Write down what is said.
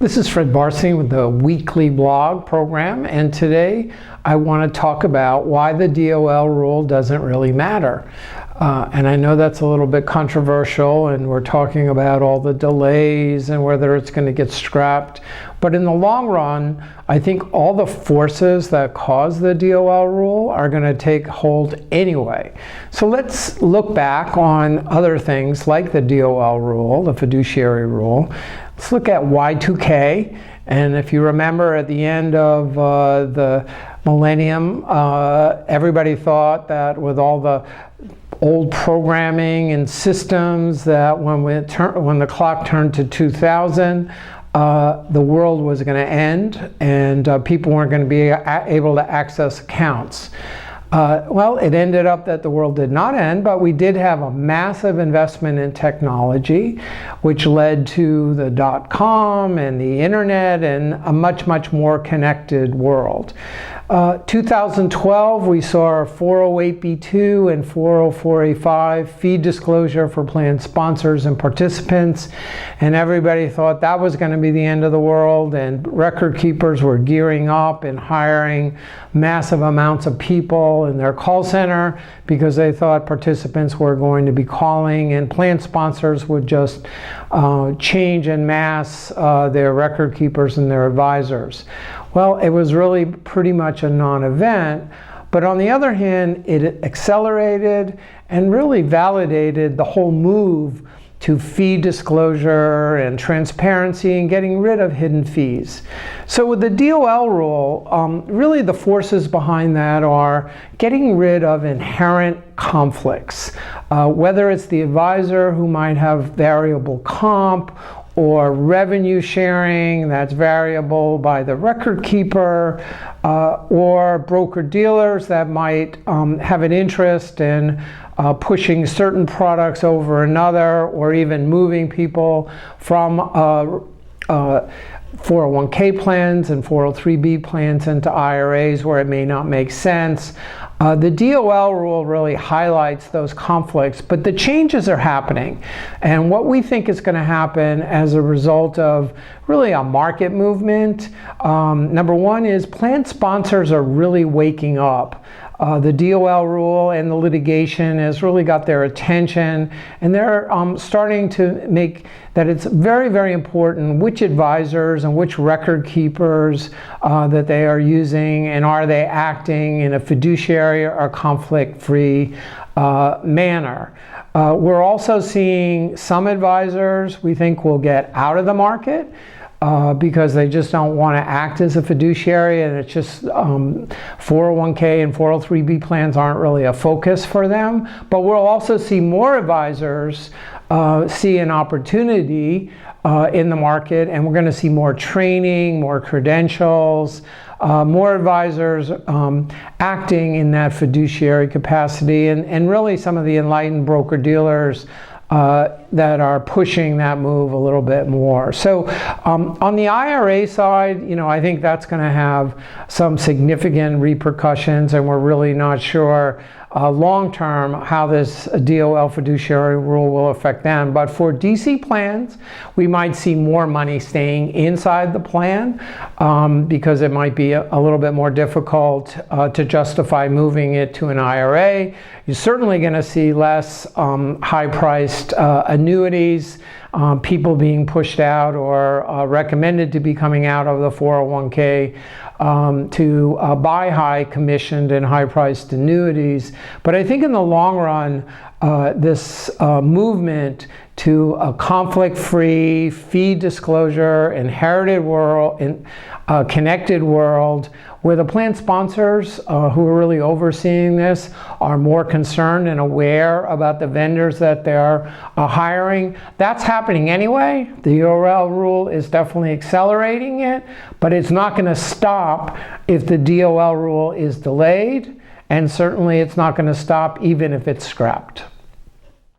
This is Fred Barstein with the weekly blog program, and today I want to talk about why the DOL rule doesn't really matter. And I know that's a little bit controversial, and we're talking about all the delays and whether it's going to get scrapped. But in the long run, I think all the forces that cause the DOL rule are going to take hold anyway. So let's look back on other things like the DOL rule, the fiduciary rule. Let's look at Y2K. And if you remember, at the end of the millennium, everybody thought that with all the old programming and systems, that when the clock turned to 2000, the world was going to end, and people weren't going to be able to access accounts. Well, it ended up that the world did not end, but we did have a massive investment in technology, which led to the .com and the internet and a much, much more connected world. 2012, we saw 408B2 and 404A5 fee disclosure for plan sponsors and participants, and everybody thought that was going to be the end of the world, and record keepers were gearing up and hiring massive amounts of people in their call center because they thought participants were going to be calling, and plan sponsors would just change en masse their record keepers and their advisors. Well, it was really pretty much a non-event, but on the other hand, it accelerated and really validated the whole move to fee disclosure and transparency and getting rid of hidden fees. So with the DOL rule, really the forces behind that are getting rid of inherent conflicts, whether it's the advisor who might have variable comp or revenue sharing that's variable by the record keeper, or broker-dealers that might have an interest in pushing certain products over another, or even moving people from 401k plans and 403b plans into IRAs where it may not make sense. The DOL rule really highlights those conflicts, but the changes are happening. And what we think is going to happen as a result of really a market movement, number one is plan sponsors are really waking up. The DOL rule and the litigation has really got their attention, and they're starting to make that it's very, very important which advisors and which record keepers that they are using, and are they acting in a fiduciary or conflict-free manner. We're also seeing some advisors we think will get out of the market because they just don't want to act as a fiduciary, and it's just 401k and 403b plans aren't really a focus for them. But we'll also see more advisors see an opportunity in the market, and we're going to see more training, more credentials, more advisors acting in that fiduciary capacity, and really some of the enlightened broker-dealers that are pushing that move a little bit more. So on the IRA side, I think that's going to have some significant repercussions, and we're really not sure long-term how this DOL fiduciary rule will affect them. But for DC plans, we might see more money staying inside the plan because it might be a little bit more difficult to justify moving it to an IRA. You're certainly going to see less high-priced annuities, people being pushed out or recommended to be coming out of the 401k to buy high commissioned and high priced annuities. But I think in the long run, this movement to a conflict-free, fee disclosure, inherited world, connected world, where the plan sponsors who are really overseeing this are more concerned and aware about the vendors that they're hiring. That's happening anyway. The DOL rule is definitely accelerating it, but it's not going to stop if the DOL rule is delayed, and certainly it's not going to stop even if it's scrapped.